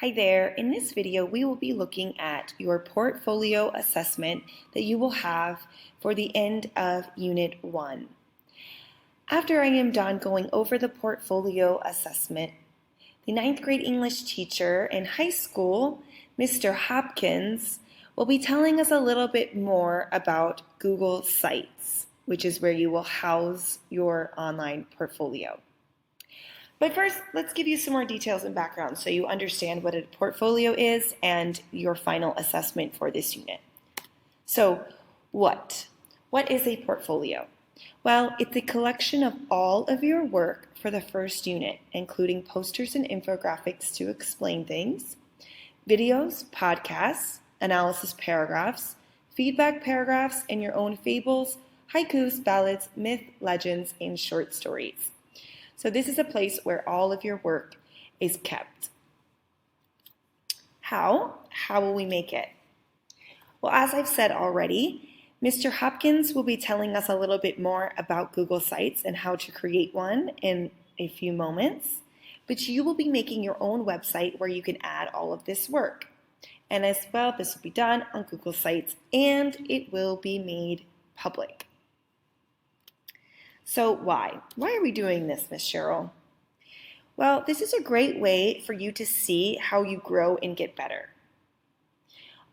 Hi there. In this video, we will be looking at your portfolio assessment that you will have for the end of Unit 1. After I am done going over the portfolio assessment, the 9th grade English teacher in high school, Mr. Hopkins, will be telling us a little bit more about Google Sites, which is where you will house your online portfolio. But first, let's give you some more details and background so you understand what a portfolio is and your final assessment for this unit. So, what is a portfolio? Well, it's a collection of all of your work for the first unit, including posters and infographics to explain things, videos, podcasts, analysis paragraphs, feedback paragraphs, and your own fables, haikus, ballads, myth, legends, and short stories. So this is a place where all of your work is kept. How? How will we make it? Well, as I've said already, Mr. Hopkins will be telling us a little bit more about Google Sites and how to create one in a few moments, but you will be making your own website where you can add all of this work. And as well, this will be done on Google Sites and it will be made public. So why? Why are we doing this, Miss Cheryl? Well, this is a great way for you to see how you grow and get better.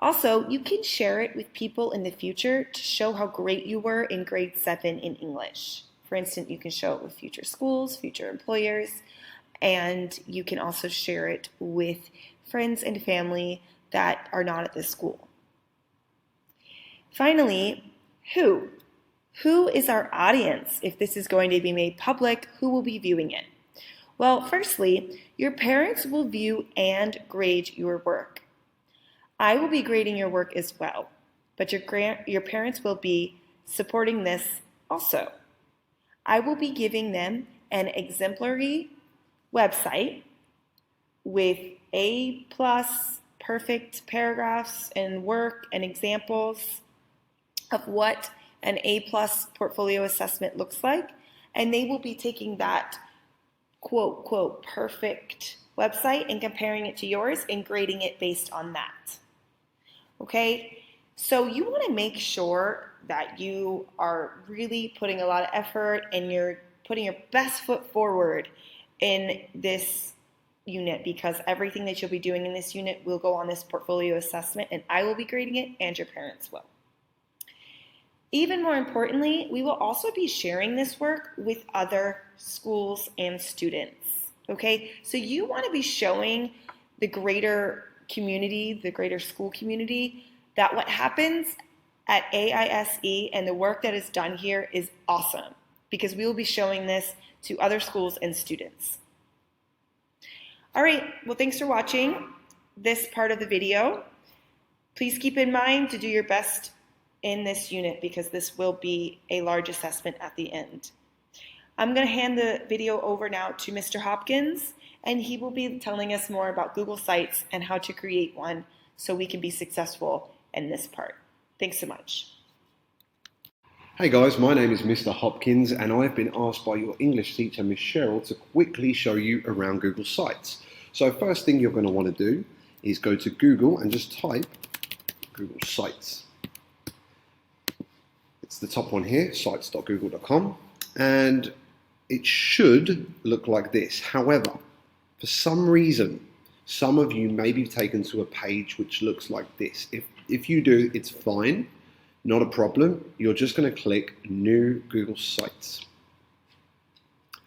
Also, you can share it with people in the future to show how great you were in grade 7 in English. For instance, you can show it with future schools, future employers, and you can also share it with friends and family that are not at this school. Finally, who? Who is our audience? If this is going to be made public, who will be viewing it? Well, firstly, your parents will view and grade your work. I will be grading your work as well, but your parents will be supporting this also. I will be giving them an exemplary website with A+ perfect paragraphs and work and examples of what an A+ portfolio assessment looks like, and they will be taking that quote, quote, perfect website and comparing it to yours and grading it based on that. Okay, so you want to make sure that you are really putting a lot of effort and you're putting your best foot forward in this unit, because everything that you'll be doing in this unit will go on this portfolio assessment, and I will be grading it and your parents will. Even more importantly, we will also be sharing this work with other schools and students, okay? So you want to be showing the greater community, the greater school community, that what happens at AISE and the work that is done here is awesome, because we will be showing this to other schools and students. All right, well, thanks for watching this part of the video. Please keep in mind to do your best in this unit, because this will be a large assessment at the end. I'm going to hand the video over now to Mr. Hopkins, and he will be telling us more about Google Sites and how to create one so we can be successful in this part. Thanks so much. Hey guys, my name is Mr. Hopkins, and I've been asked by your English teacher, Miss Cheryl, to quickly show you around Google Sites. So first thing you're going to want to do is go to Google and just type Google Sites. It's the top one here, sites.google.com, and it should look like this. However, for some reason, some of you may be taken to a page which looks like this. If you do, it's fine, not a problem. You're just going to click New Google Sites,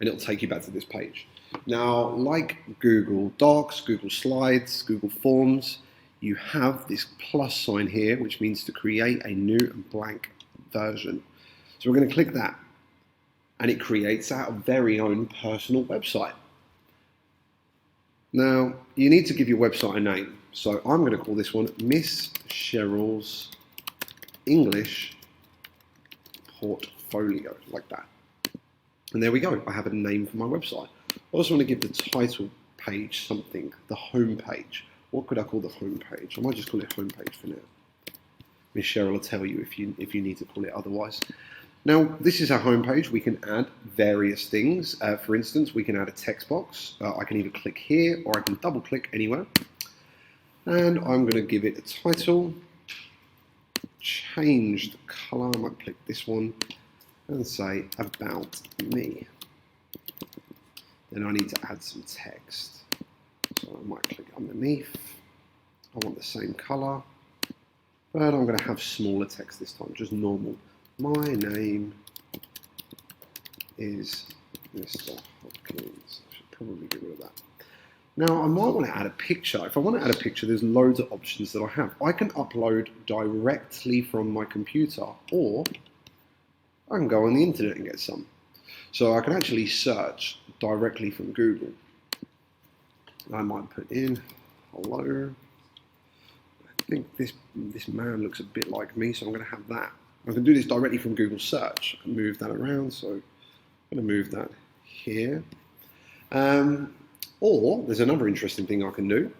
and it'll take you back to this page. Now, like Google Docs, Google Slides, Google Forms, you have this plus sign here, which means to create a new and blank version. So we're going to click that, and it creates our very own personal website. Now, you need to give your website a name. So I'm going to call this one Miss Cheryl's English Portfolio, like that. And there we go. I have a name for my website. I also want to give the title page something, the home page. What could I call the home page? I might just call it home page for now. Miss Cheryl will tell you if you need to call it otherwise. Now, this is our home page. We can add various things. For instance, we can add a text box. I can either click here or I can double click anywhere. And I'm going to give it a title, change the color, I might click this one and say about me. Then I need to add some text. So I might click underneath. I want the same color, but I'm going to have smaller text this time, just normal. My name is Mr. Hopkins. I should probably get rid of that. Now, I might want to add a picture. If I want to add a picture, there's loads of options that I have. I can upload directly from my computer, or I can go on the internet and get some. So I can actually search directly from Google. I might put in, hello. I think this man looks a bit like me, so I'm going to have that. I can do this directly from Google search. I can move that around, so I'm going to move that here. Or there's another interesting thing I can do.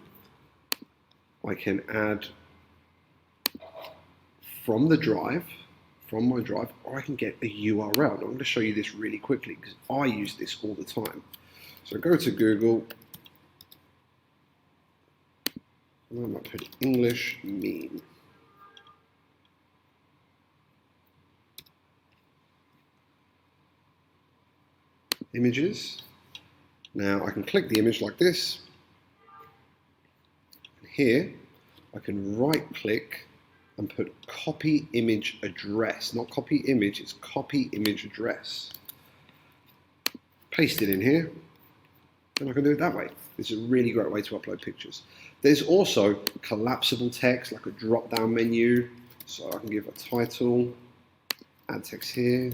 I can add from my drive, or I can get a URL. I'm going to show you this really quickly because I use this all the time. So go to Google, and I'm going to put English meme. Images. Now I can click the image like this. And here I can right click and put copy image address. Not copy image, it's copy image address. Paste it in here, and I can do it that way. It's a really great way to upload pictures. There's also collapsible text, like a drop down menu. So I can give a title, add text here.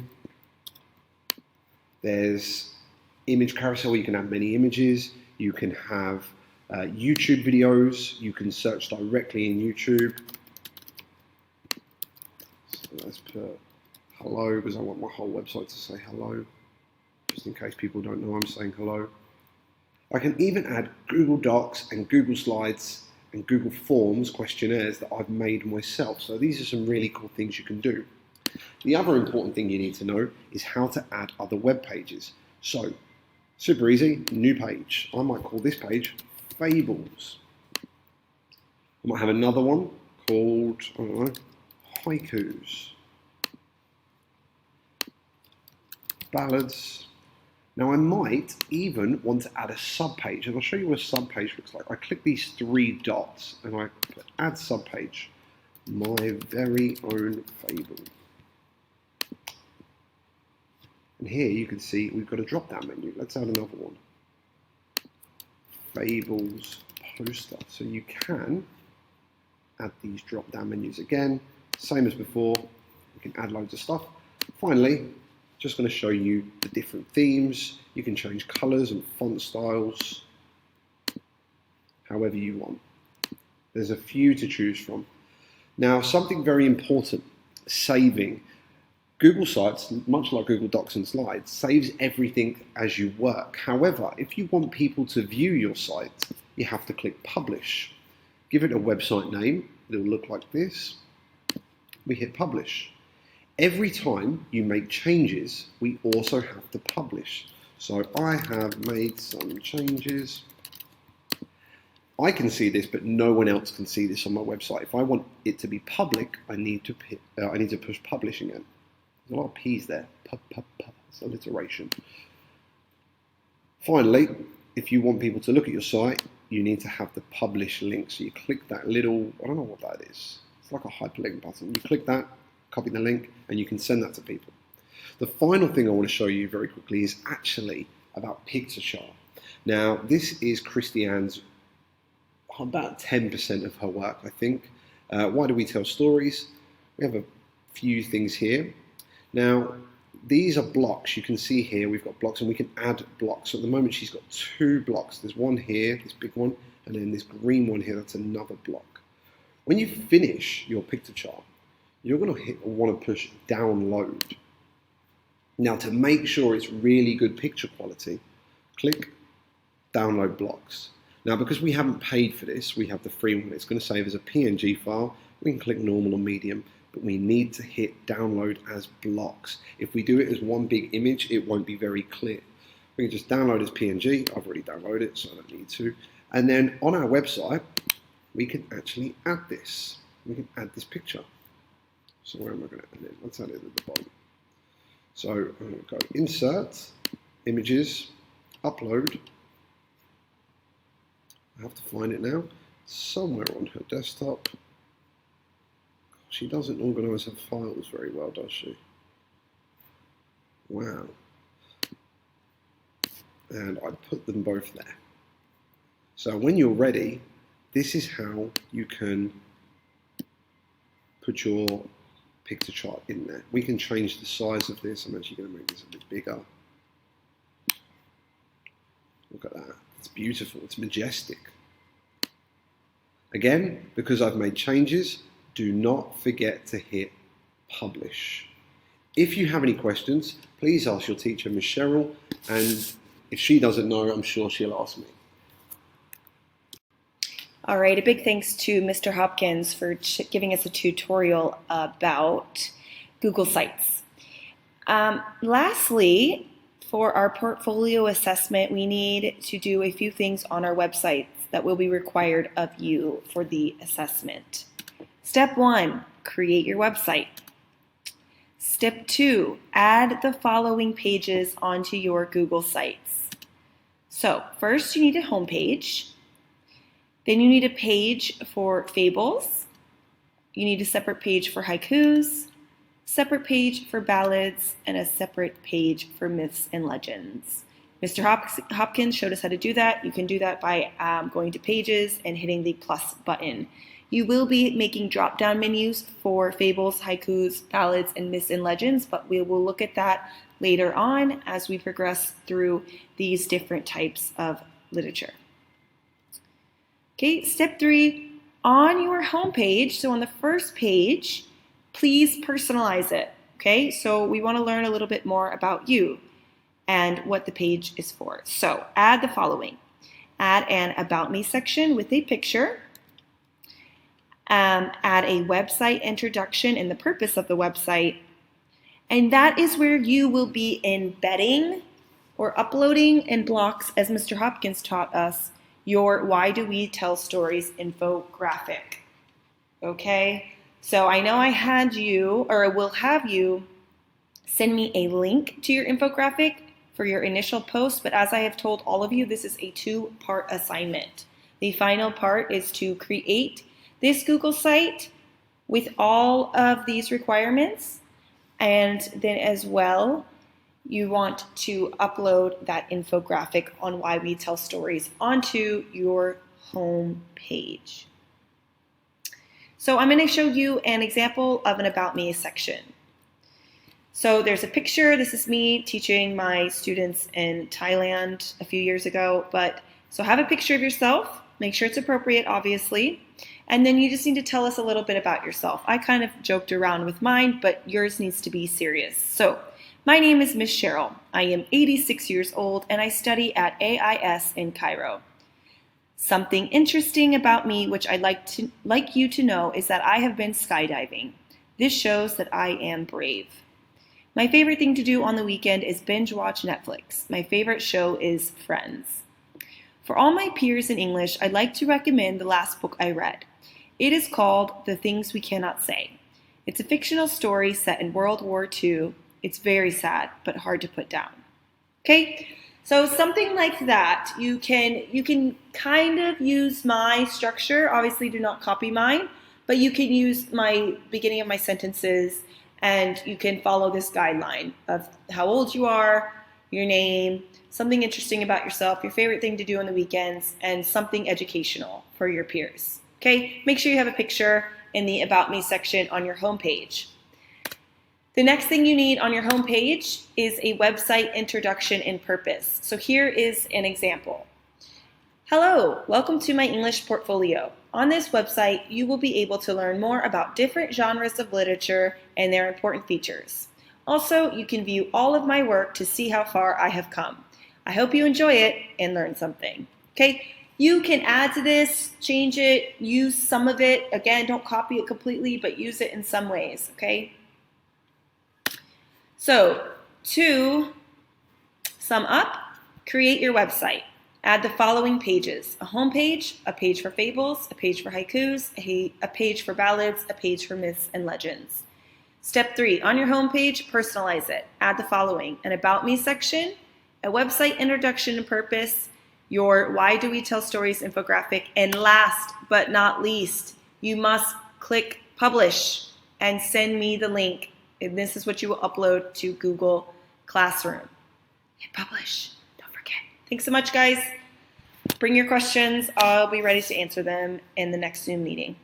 There's image carousel where you can add many images. You can have YouTube videos. You can search directly in YouTube. So let's put hello because I want my whole website to say hello, just in case people don't know I'm saying hello. I can even add Google Docs and Google Slides and Google Forms questionnaires that I've made myself. So these are some really cool things you can do. The other important thing you need to know is how to add other web pages. So, super easy, new page. I might call this page Fables. I might have another one called, I don't know, Haikus. Ballads. Now I might even want to add a subpage, and I'll show you what a subpage looks like. I click these three dots and I put add subpage, my very own fable. And here you can see we've got a drop down menu. Let's add another one. Fables poster. So you can add these drop down menus again, same as before. You can add loads of stuff. Finally, just going to show you the different themes. You can change colors and font styles however you want. There's a few to choose from. Now, something very important, saving. Google Sites, much like Google Docs and Slides, saves everything as you work. However, if you want people to view your site, you have to click Publish. Give it a website name. It'll look like this. We hit Publish. Every time you make changes, we also have to publish. So I have made some changes. I can see this, but no one else can see this on my website. If I want it to be public, I need to push publish again. There's a lot of P's there. It's alliteration. Finally, if you want people to look at your site, you need to have the publish link. So you click that little, I don't know what that is. It's like a hyperlink button. You click that, copy the link, and you can send that to people. The final thing I want to show you very quickly is actually about Pictochart. Now, this is Christiane's about 10% of her work, I think. Why do we tell stories? We have a few things here. Now, these are blocks. You can see here we've got blocks, and we can add blocks. So at the moment, she's got 2 blocks. There's one here, this big one, and then this green one here, that's another block. When you finish your Pictochart, you're going to want to push download. Now, to make sure it's really good picture quality, click download blocks. Now, because we haven't paid for this, we have the free one. It's going to save as a PNG file. We can click normal or medium, but we need to hit download as blocks. If we do it as one big image, it won't be very clear. We can just download as PNG. I've already downloaded it, so I don't need to. And then on our website, we can actually add this. We can add this picture. So where am I going to add it? Let's add it at the bottom. So I'm going to go Insert, Images, Upload. I have to find it now. Somewhere on her desktop. She doesn't organise her files very well, does she? Wow. And I put them both there. So when you're ready, this is how you can put your picture chart in there. We can change the size of this. I'm actually going to make this a bit bigger. Look at that. It's beautiful. It's majestic. Again, because I've made changes, do not forget to hit publish. If you have any questions, please ask your teacher, Miss Cheryl, and if she doesn't know, I'm sure she'll ask me. All right, a big thanks to Mr. Hopkins for giving us a tutorial about Google Sites. Lastly, for our portfolio assessment, we need to do a few things on our websites that will be required of you for the assessment. Step 1, create your website. Step 2, add the following pages onto your Google Sites. So first you need a home page. Then you need a page for fables. You need a separate page for haikus, separate page for ballads, and a separate page for myths and legends. Mr. Hopkins showed us how to do that. You can do that by going to pages and hitting the plus button. You will be making drop-down menus for fables, haikus, ballads, and myths and legends, but we will look at that later on as we progress through these different types of literature. Okay, step 3, on your home page, so on the first page, please personalize it. Okay, so we want to learn a little bit more about you and what the page is for. So add the following. Add an About Me section with a picture. Add a website introduction and the purpose of the website. And that is where you will be embedding or uploading in blocks, as Mr. Hopkins taught us, your Why Do We Tell Stories infographic. Okay, so I know I had you, or I will have you, send me a link to your infographic for your initial post, but as I have told all of you, this is a 2-part assignment. The final part is to create this Google site with all of these requirements, and then as well, you want to upload that infographic on Why We Tell Stories onto your home page. So I'm going to show you an example of an About Me section. So there's a picture. This is me teaching my students in Thailand a few years ago. So have a picture of yourself. Make sure it's appropriate, obviously. And then you just need to tell us a little bit about yourself. I kind of joked around with mine, but yours needs to be serious. So my name is Miss Cheryl. I am 86 years old and I study at AIS in Cairo. Something interesting about me which I'd like you to know is that I have been skydiving. This shows that I am brave. My favorite thing to do on the weekend is binge watch Netflix. My favorite show is Friends. For all my peers in English, I'd like to recommend the last book I read. It is called The Things We Cannot Say. It's a fictional story set in World War II. It's very sad, but hard to put down. Okay, so something like that. You can kind of use my structure. Obviously, do not copy mine, but you can use my beginning of my sentences, and you can follow this guideline of how old you are, your name, something interesting about yourself, your favorite thing to do on the weekends, and something educational for your peers. Okay, make sure you have a picture in the About Me section on your homepage. The next thing you need on your homepage is a website introduction and purpose. So here is an example. Hello, welcome to my English portfolio. On this website, you will be able to learn more about different genres of literature and their important features. Also, you can view all of my work to see how far I have come. I hope you enjoy it and learn something. Okay, you can add to this, change it, use some of it. Again, don't copy it completely, but use it in some ways, okay? So, to sum up, create your website. Add the following pages: a home page, a page for fables, a page for haikus, a page for ballads, a page for myths and legends. Step 3, on your home page, personalize it. Add the following: an About Me section, a website introduction and purpose, your Why Do We Tell Stories infographic, and last but not least, you must click publish and send me the link. And this is what you will upload to Google Classroom. Hit publish. Don't forget. Thanks so much, guys. Bring your questions. I'll be ready to answer them in the next Zoom meeting.